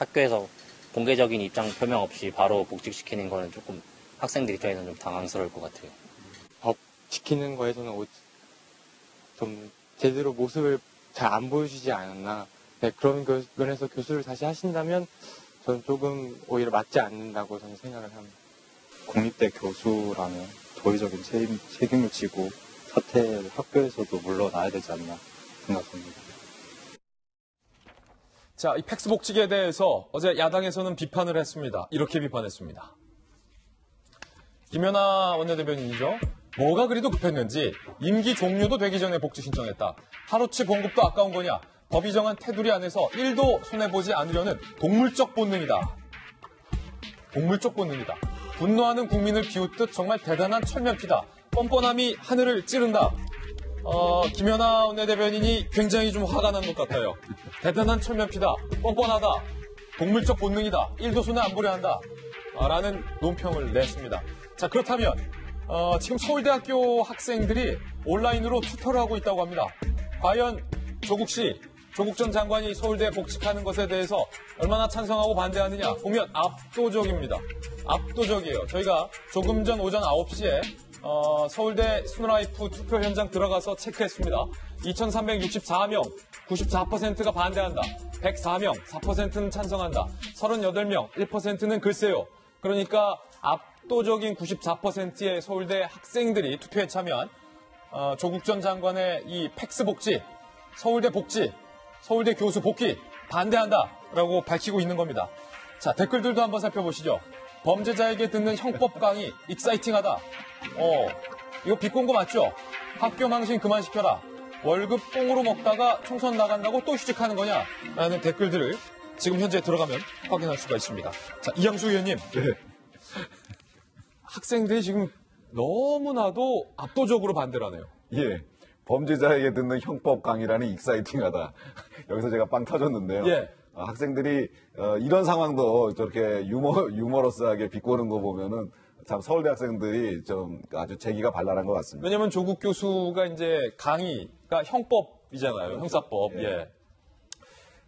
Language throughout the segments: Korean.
학교에서 공개적인 입장 표명 없이 바로 복직시키는 거는 조금 학생들 입장에서는 좀 당황스러울 것 같아요. 법 지키는 거에서는 좀 제대로 모습을 잘 안 보여주지 않았나. 네, 그런 면에서 교수를 다시 하신다면 저는 조금 오히려 맞지 않는다고 저는 생각을 합니다. 공립대 교수라면 도의적인 책임을 지고 사퇴 학교에서도 물러나야 되지 않나 생각합니다. 자, 이 팩스 복직에 대해서 어제 야당에서는 비판을 했습니다. 이렇게 비판했습니다. 김연아 원내대변인이죠. 뭐가 그리도 급했는지 임기 종료도 되기 전에 복직 신청했다. 하루치 봉급도 아까운 거냐. 법이 정한 테두리 안에서 1도 손해보지 않으려는 동물적 본능이다. 동물적 본능이다. 분노하는 국민을 비웃듯 정말 대단한 철면피다. 뻔뻔함이 하늘을 찌른다. 김연아 원내대변인이 굉장히 좀 화가 난 것 같아요. 대단한 철면피다. 뻔뻔하다. 동물적 본능이다. 1도 손해 안 보려 한다. 라는 논평을 냈습니다. 자, 그렇다면 지금 서울대학교 학생들이 온라인으로 투표를 하고 있다고 합니다. 과연 조국 전 장관이 서울대에 복직하는 것에 대해서 얼마나 찬성하고 반대하느냐 보면 압도적입니다. 압도적이에요. 저희가 조금 전 오전 9시에 서울대 스노라이프 투표 현장 들어가서 체크했습니다. 2,364명, 94%가 반대한다. 104명, 4%는 찬성한다. 38명, 1%는 글쎄요. 그러니까 압도적인 94%의 서울대 학생들이 투표에 참여한 조국 전 장관의 이 팩스 복지, 서울대 복지, 서울대 교수 복귀 반대한다라고 밝히고 있는 겁니다. 자, 댓글들도 한번 살펴보시죠. 범죄자에게 듣는 형법 강의 익사이팅하다. 이거 비꼰거 맞죠? 학교 망신 그만시켜라. 월급 뽕으로 먹다가 총선 나간다고 또 휴직하는 거냐? 라는 댓글들을 지금 현재 들어가면 확인할 수가 있습니다. 자, 이양수 의원님. 네. 학생들이 지금 너무나도 압도적으로 반대를 하네요. 예. 범죄자에게 듣는 형법 강의라는 익사이팅하다. 여기서 제가 빵 터졌는데요. 예. 학생들이 이런 상황도 저렇게 유머러스하게 비꼬는 거 보면은 참 서울대 학생들이 좀 아주 재기가 발랄한 것 같습니다. 왜냐하면 조국 교수가 이제 강의가 형법이잖아요. 형사법. 예. 예.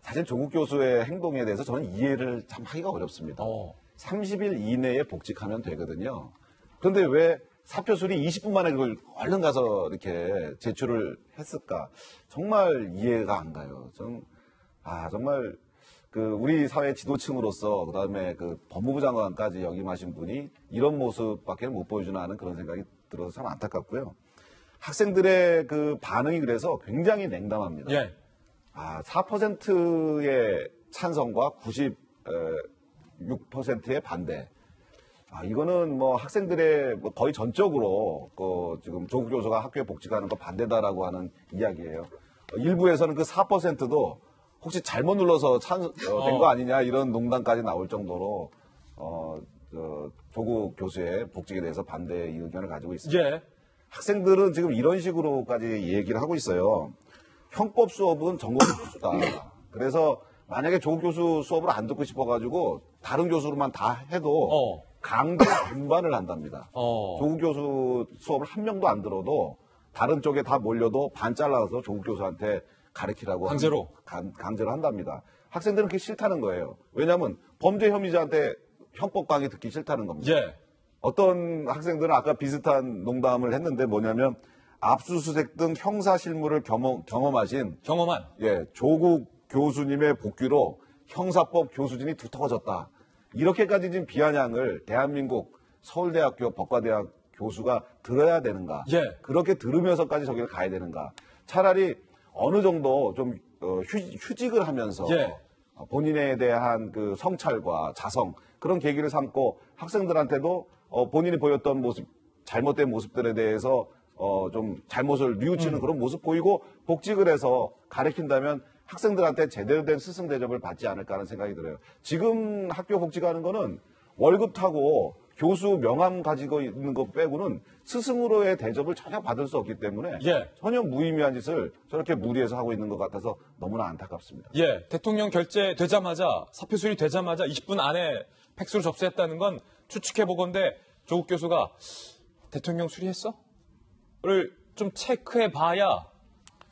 사실 조국 교수의 행동에 대해서 저는 이해를 참 하기가 어렵습니다. 30일 이내에 복직하면 되거든요. 그런데 왜 사표술이 20분 만에 그걸 얼른 가서 이렇게 제출을 했을까? 정말 이해가 안 가요. 정말 우리 사회 지도층으로서 그다음에 법무부 장관까지 역임하신 분이 이런 모습밖에 못 보여주나 하는 그런 생각이 들어서 참 안타깝고요. 학생들의 반응이 그래서 굉장히 냉담합니다. 예. 4%의 찬성과 96%의 반대. 이거는 학생들의 거의 전적으로 지금 조국 교수가 학교에 복직하는 거 반대다라고 하는 이야기예요. 일부에서는 그 4%도 혹시 잘못 눌러서 된 거 아니냐 이런 농담까지 나올 정도로 조국 교수의 복직에 대해서 반대의 의견을 가지고 있습니다. 예. 학생들은 지금 이런 식으로까지 얘기를 하고 있어요. 형법 수업은 전공 교수다. 그래서 만약에 조국 교수 수업을 안 듣고 싶어가지고 다른 교수로만 다 해도 강제 분반을 한답니다. 조국 교수 수업을 한 명도 안 들어도 다른 쪽에 다 몰려도 반 잘라서 조국 교수한테 가르치라고 강제로 한답니다. 학생들은 그게 싫다는 거예요. 왜냐하면 범죄 혐의자한테 형법 강의 듣기 싫다는 겁니다. 예. 어떤 학생들은 아까 비슷한 농담을 했는데 뭐냐면 압수수색 등 형사 실무를 경험한 조국 교수님의 복귀로 형사법 교수진이 두터워졌다. 이렇게까지 지금 비아냥을 대한민국 서울대학교 법과대학 교수가 들어야 되는가? 예. 그렇게 들으면서까지 저기를 가야 되는가? 차라리 어느 정도 좀 휴직을 하면서 예. 본인에 대한 성찰과 자성 그런 계기를 삼고 학생들한테도 본인이 보였던 모습, 잘못된 모습들에 대해서 좀 잘못을 뉘우치는 그런 모습 보이고 복직을 해서 가르친다면 학생들한테 제대로 된 스승 대접을 받지 않을까 하는 생각이 들어요. 지금 학교 복직하는 거는 월급 타고 교수 명함 가지고 있는 것 빼고는 스승으로의 대접을 전혀 받을 수 없기 때문에 전혀 무의미한 짓을 저렇게 무리해서 하고 있는 것 같아서 너무나 안타깝습니다. 예, 대통령 결재되자마자 사표술이 되자마자 20분 안에 팩스로 접수했다는 건 추측해보건대 조국 교수가 대통령 수리했어? 를 좀 체크해봐야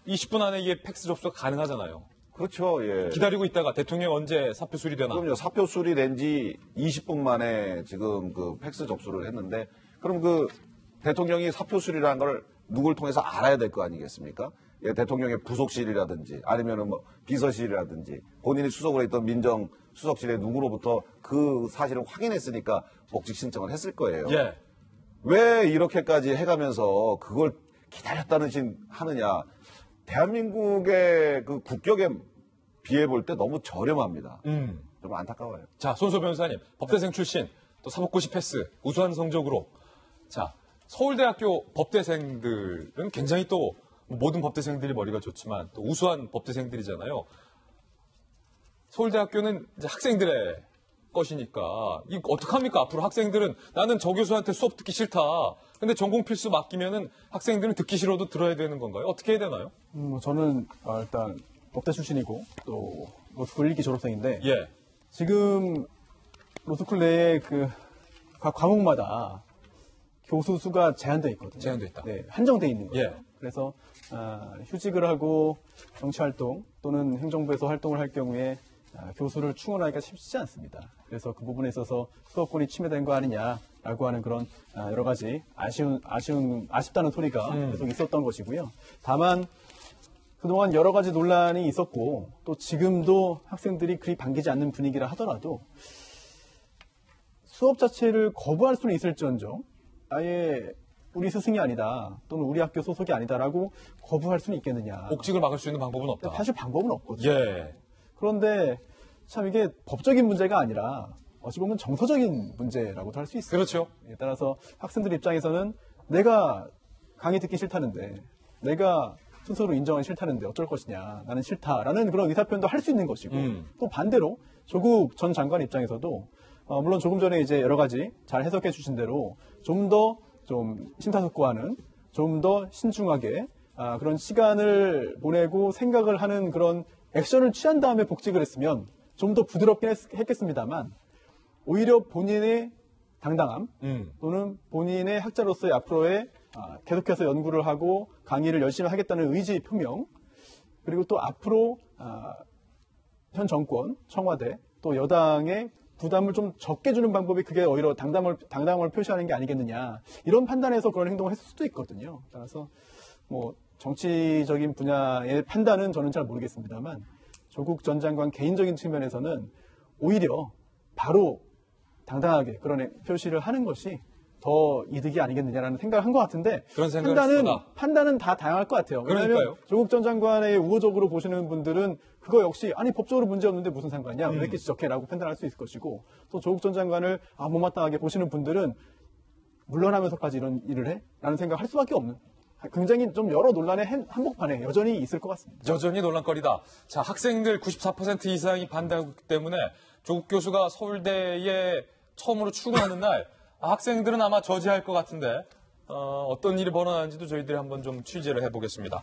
20분 안에 이게 팩스 접수가 가능하잖아요. 그렇죠. 예. 기다리고 있다가 대통령 언제 사표 수리되나? 그럼요. 사표 수리된 지 20분 만에 지금 그 팩스 접수를 했는데 그럼 그 대통령이 사표 수리라는 걸 누굴 통해서 알아야 될 거 아니겠습니까? 예, 대통령의 부속실이라든지 아니면은 뭐 비서실이라든지 본인이 수석을 했던 민정 수석실의 누구로부터 그 사실을 확인했으니까 복직 신청을 했을 거예요. 예. 왜 이렇게까지 해가면서 그걸 기다렸다는 신 하느냐? 대한민국의 그 국격에 비해 볼 때 너무 저렴합니다. 좀 안타까워요. 자, 손소 변호사님, 법대생 출신, 또 사법고시 패스, 우수한 성적으로. 자, 서울대학교 법대생들은 굉장히 또 모든 법대생들이 머리가 좋지만 또 우수한 법대생들이잖아요. 서울대학교는 이제 학생들의 것이니까 이거 어떡합니까? 앞으로 학생들은 나는 저 교수한테 수업 듣기 싫다. 근데 전공 필수 맡기면은 학생들은 듣기 싫어도 들어야 되는 건가요? 어떻게 해야 되나요? 저는 일단 법대 출신이고 또 로스쿨 1기 졸업생인데 예. 지금 로스쿨 내에 그 각 과목마다 교수 수가 제한되어 있거든요. 제한돼 있다. 네, 한정되어 있는 거예요. 예. 그래서 휴직을 하고 정치활동 또는 행정부에서 활동을 할 경우에 교수를 충원하기가 쉽지 않습니다. 그래서 그 부분에 있어서 수업권이 침해된 거 아니냐라고 하는 그런 여러 가지 아쉽다는 소리가 계속 있었던 것이고요. 다만 그동안 여러 가지 논란이 있었고 또 지금도 학생들이 그리 반기지 않는 분위기라 하더라도 수업 자체를 거부할 수는 있을지언정 아예 우리 스승이 아니다 또는 우리 학교 소속이 아니다라고 거부할 수는 있겠느냐. 복직을 막을 수 있는 방법은 없다. 사실 방법은 없거든요. 예. 그런데 참 이게 법적인 문제가 아니라 어찌 보면 정서적인 문제라고도 할 수 있어요. 그렇죠. 따라서 학생들 입장에서는 내가 강의 듣기 싫다는데 내가 스스로 인정하기 싫다는데 어쩔 것이냐. 나는 싫다라는 그런 의사표현도 할 수 있는 것이고 또 반대로 조국 전 장관 입장에서도 물론 조금 전에 이제 여러 가지 잘 해석해 주신 대로 좀 더 심사숙고하는 좀 더 신중하게 그런 시간을 보내고 생각을 하는 그런 액션을 취한 다음에 복직을 했으면 좀 더 부드럽게 했겠습니다만 오히려 본인의 당당함 또는 본인의 학자로서의 앞으로의 계속해서 연구를 하고 강의를 열심히 하겠다는 의지 표명 그리고 또 앞으로 현 정권, 청와대 또 여당의 부담을 좀 적게 주는 방법이 그게 오히려 당당함을 표시하는 게 아니겠느냐 이런 판단에서 그런 행동을 했을 수도 있거든요. 따라서 뭐 정치적인 분야의 판단은 저는 잘 모르겠습니다만 조국 전 장관 개인적인 측면에서는 오히려 바로 당당하게 그런 표시를 하는 것이 더 이득이 아니겠느냐라는 생각을 한 것 같은데 그런 생각을 판단은 다 다양할 것 같아요. 그러니까요. 왜냐하면 조국 전 장관의 우호적으로 보시는 분들은 그거 역시 아니 법적으로 문제 없는데 무슨 상관이야 왜 이렇게 지적해라고 판단할 수 있을 것이고 또 조국 전 장관을 못마땅하게 보시는 분들은 물러나면서까지 이런 일을 해? 라는 생각을 할 수밖에 없는 굉장히 좀 여러 논란의 한복판에 여전히 있을 것 같습니다. 여전히 논란거리다. 자, 학생들 94% 이상이 반대하기 때문에 조국 교수가 서울대에 처음으로 출근하는 날 학생들은 아마 저지할 것 같은데 어떤 일이 벌어나는지도 저희들이 한번 좀 취재를 해보겠습니다.